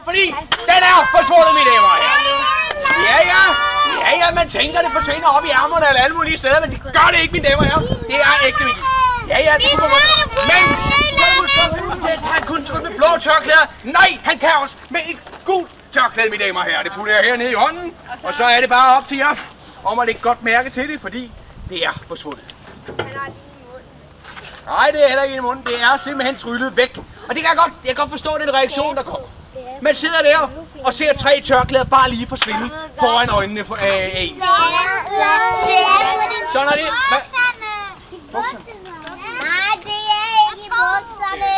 Fordi den er forsvundet, mine damer og herrer. Ja, man tænker, det forsvinder op i ærmerne eller alle mulige steder, men det gør det ikke, mine damer og herrer. Det er ægte vildt. Ja, det kunne man. Men han kunne trylle med blå tørklæder. Nej, han kan også med et gult tørklæde, mine damer og herrer. Det putter jeg hernede i hånden, og så er det bare op til jer om at lægge godt mærke til det, fordi det er forsvundet. Nej, det er heller ikke i munden. Det er simpelthen tryllet væk. Og det kan jeg godt forstå den reaktion, der kommer. Man sidder der og ser 3 tørklæder bare lige forsvinde foran øjnene af en. Sådan er det. Nej, det er ikke i bukserne.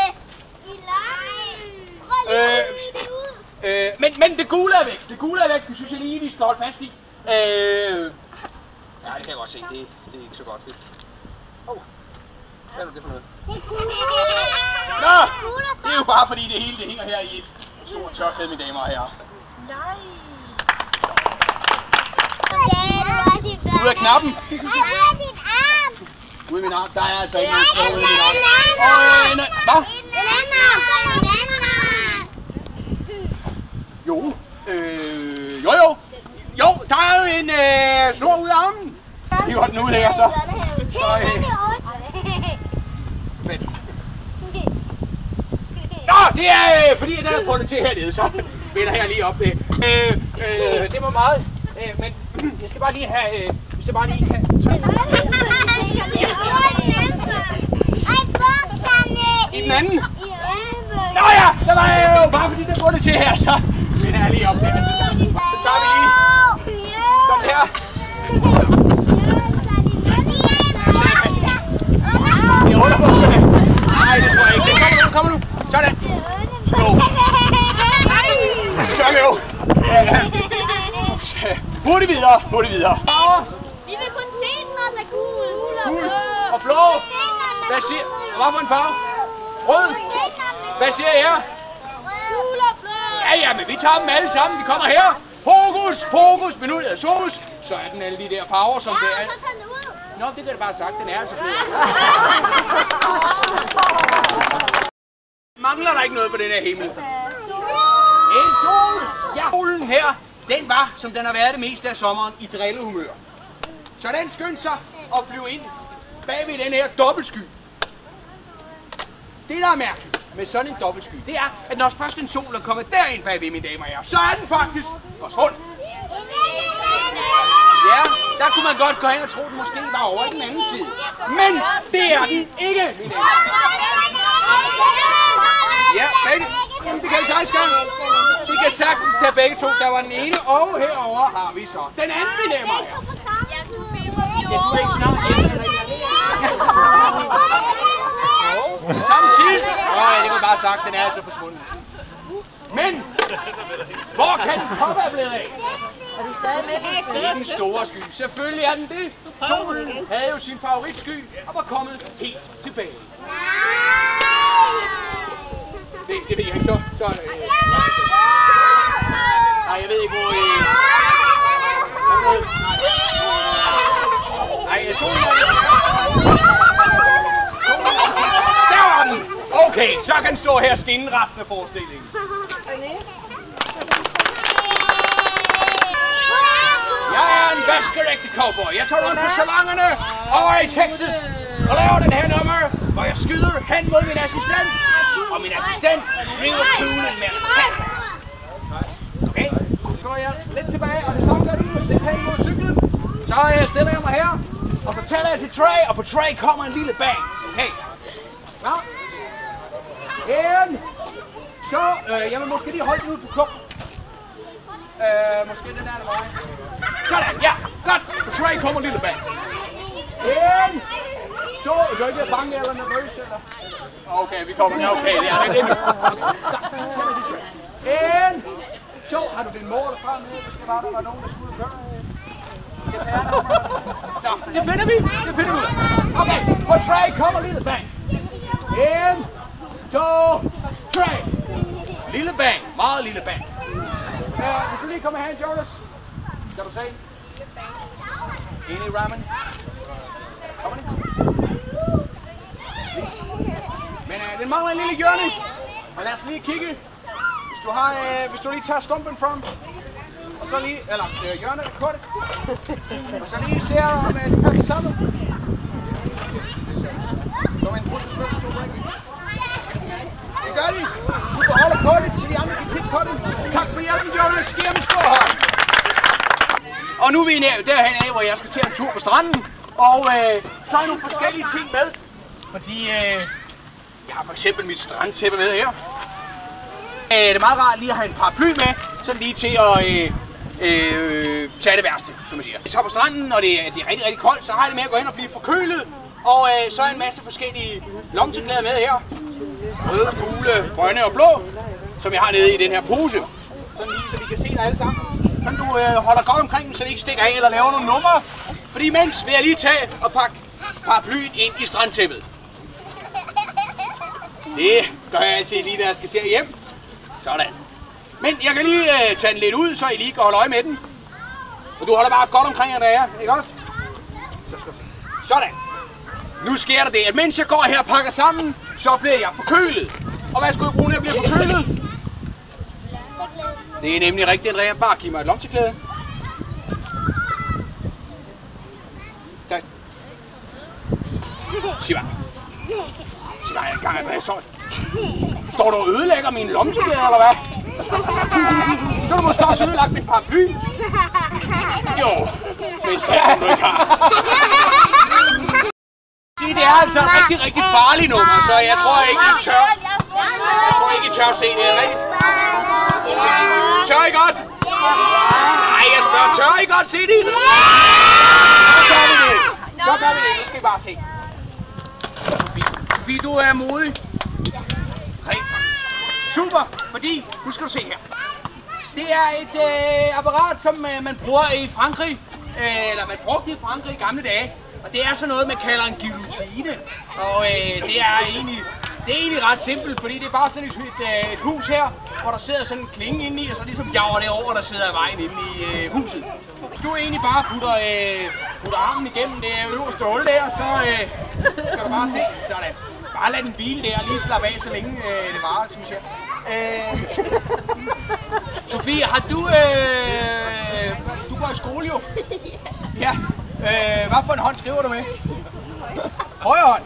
Men det gule er væk. Det gule er væk. Det synes jeg lige, vi skal holde fast i. Ja, det kan jeg godt se. Det er ikke så godt. Hvad er det for noget? Nå, det er jo bare fordi det hele hænger her i et stort tørklæde, mine damer og herrer. Nej. Ud af knappen. Nej, min arm. Ud af min arm. Der er altså ikke noget stort ud af min arm. Hvad? Jo, der er jo en snor ud af armen. Hiver den ud her, så. Nå, det er fordi den er fundet til hernede, så spiller jeg lige op det. Det var meget, men jeg skal bare lige have, i den anden. Nå ja, der var jeg jo bare fordi den er fundet til her, så spiller jeg lige op det. Så tager vi lige sådan her. Det er underbukserne. Nej, det tror jeg ikke. Kommer nu. Sådan. Jo. Sådan jo. Hurtigt videre. Vi vil kun se den, når den er gul. Gul og blå. Hvad siger? Hvad for en farve? Rød. Hvad siger jeg? Gul og blå. Ja, men vi tager dem alle sammen. Vi kommer her. Fokus, minuttet er sos. Så er den alle de der farver, som det er. Så tager den ud. Nå, det kan du bare sagt. Den er altså blå. Mangler der ikke noget på den her himmel? En sol! Ja, solen her, den var, som den har været det meste af sommeren, i drillehumør. Så den skyndte sig at flyve ind bag ved den her dobbeltsky. Det, der er mærkeligt med sådan en dobbeltsky, det er, at når først en sol er kommet derind bagved, mine damer og herrer, så er den faktisk forsvundet. Ja, der kunne man godt gå hen og tro, at den måske var over i den anden side. Men det er den ikke, mine damer. Ja, begge. Jamen, det kan vi sagtens gøre. Vi kan sagtens tage begge to. Der var den ene, og herover har vi så den anden, mine damer her. Skal du ikke snart samme tid? Ja, det var bare sagt, den er altså forsvundet. Men, hvor kan den top være blevet af? Det er den store sky. Selvfølgelig er den det. Solen havde jo sin favoritsky og var kommet helt tilbage. Det ved jeg ikke, så nej, jeg ved ikke, hvor nej, solen er det. Der var den! Okay, så kan den stå her og skinne resten af forestillingen. Jeg er en vaskeægte cowboy. Jeg tager rundt på salongerne over i Texas og laver den her nummer, hvor jeg skyder hen mod min assistent. Og min assistent river kuglen med en tand. Okay, så går jeg lidt tilbage, og det samme gør du, det er pænt mod cyklen. Så stiller jeg mig her, og så tæller jeg til Trey, og på Trey kommer en lille bang. Okay. Nå. En. Så, jeg vil måske lige holde den ud for kuppen. Måske den der vej. Sådan, ja, godt. På Trey kommer en lille bang. En. To. Du er ikke bange eller nervøs, eller? Okay, vi kommer nu. Okay, det er det nu. En. To. Har du din mor frem med? Det skal bare der var nogen, der skulle køre. Så, det finder vi. Ud af. Okay, på Trey kommer lille bang. En. To. Trey. Lille bang. Meget lille bang. Hvis du lige kommer her, Jonas. Skal du se? Ind i rammen. Kommer den? Men den mangler en lille hjørne. Og lad os lige kigge. Hvis du lige tager stumpen frem, og så lige, eller hjørnet af kortet, og så lige ser om det passer sammen. Så en puslespil, det gør de. Du beholder kortet, så de andre kan kigge på det. Tak for hjælpen, Jonas. Giv ham en stor hånd. Og nu er vi derhen af, hvor jeg skal til en tur på stranden. Og så har jeg nogle forskellige ting med. Fordi jeg har for eksempel mit strandtæppe med her. Det er meget rart lige at have en paraply med, så lige til at tage det værste, som man siger. Hvis jeg tager på stranden, og det er rigtig, rigtig koldt, så har jeg det med at gå hen og blive forkølet. Og så er en masse forskellige lommetørklæder med her. Røde, gule, grønne og blå, som jeg har nede i den her pose. Sådan lige, så vi kan se det alle sammen. Så du holder godt omkring dem, så det ikke stikker af eller laver nogle numre. Fordi imens vil jeg lige tage og pakke paraplyen ind i strandtæppet. Det gør jeg altid lige, når jeg skal se hjem. Sådan. Men jeg kan lige tage den lidt ud, så I lige kan holde øje med den. Og du holder bare godt omkring, Andrea, ikke også? Sådan. Nu sker der det, at mens jeg går her og pakker sammen, så bliver jeg forkølet. Og hvad skulle jeg bruge, når jeg bliver forkølet? Det er nemlig rigtigt, Andrea. Bare giv mig et lomteklæde. Tak. Sig bare. Sig bare en gang, hvad står du og ødelægger mine lomteklæder, eller hvad? Så har du måske også ødelagt mit paraply. Jo, men selv du ikke har. Det er altså et rigtig, rigtig farligt nummer, så jeg tror ikke, I tør. Jeg tror ikke, I tør se det. Rigtigt? Tør I godt? Nej, jeg spørger, tør I godt se det? Så gør vi det. Så gør vi det. Nu skal I bare se. Sofie, du er modig. Super, fordi, nu skal du se her. Det er et apparat, som man bruger i Frankrig, eller man brugte i Frankrig i gamle dage. Og det er sådan noget, man kalder en guillotine. Og det er egentlig ret simpelt, fordi det er bare sådan et hus her, hvor der sidder sådan en klinge inde i, og så ligesom jager det over, der sidder i vejen inde i huset. Hvis du egentlig bare putter armen igennem det øverste hul der, så skal du bare se. Sådan. Bare lad den hvile der og lige slappe af, så længe det varer, synes jeg. Sofie, har du... du går i skole jo? Ja. Hvad for en hånd skriver du med? Højre hånd.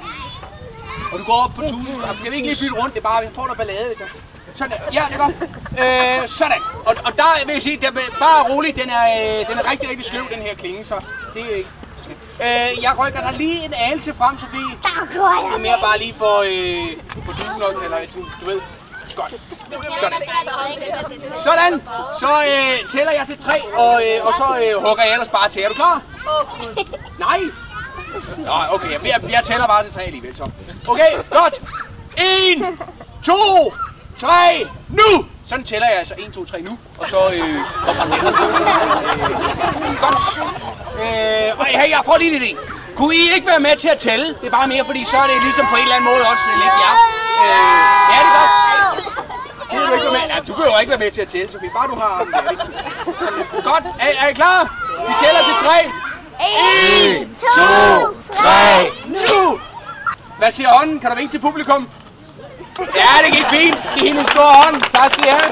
Og du går op på tusen. Kan vi ikke lige bytte rundt? Det er bare, vi får noget ballade, hvis jeg... Sådan. Ja, det er godt. Sådan. Og der vil jeg sige, bare roligt, den er rigtig, rigtig sløv, den her klinge, så det er ikke... jeg rykker dig lige en anelse frem, Sofie. Det er mere bare lige for duen, eller du ved. Godt. Sådan. Sådan. Så tæller jeg til 3, og så hugger jeg ellers bare til. Er du klar? Nej. Nå, okay. Jeg tæller bare til 3 alligevel, så. Okay, godt. 1, 2, 3, nu! Sådan tæller jeg altså 1, 2, 3 nu, og så kommer den ned. Godt. Og hey, jeg får lige en idé. Kunne I ikke være med til at tælle? Det er bare mere, fordi så er det ligesom på en eller anden måde også lidt jer. Ja, det er godt. Du kan ikke være med. Ja, du kan jo ikke være med til at tælle, Sofie. Bare du har... Godt. Er I klar? Vi tæller til 3. 1, 2, 3, nu! Hvad siger hånden? Kan du vinke til publikum? Ja, det gik fint. Giv hende en stor hånd. Tak skal I have.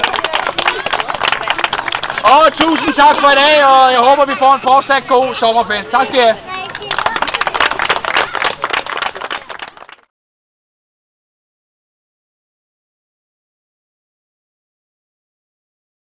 Og tusind tak for i dag, og jeg håber, vi får en fortsat god sommerfest. Tak skal I have.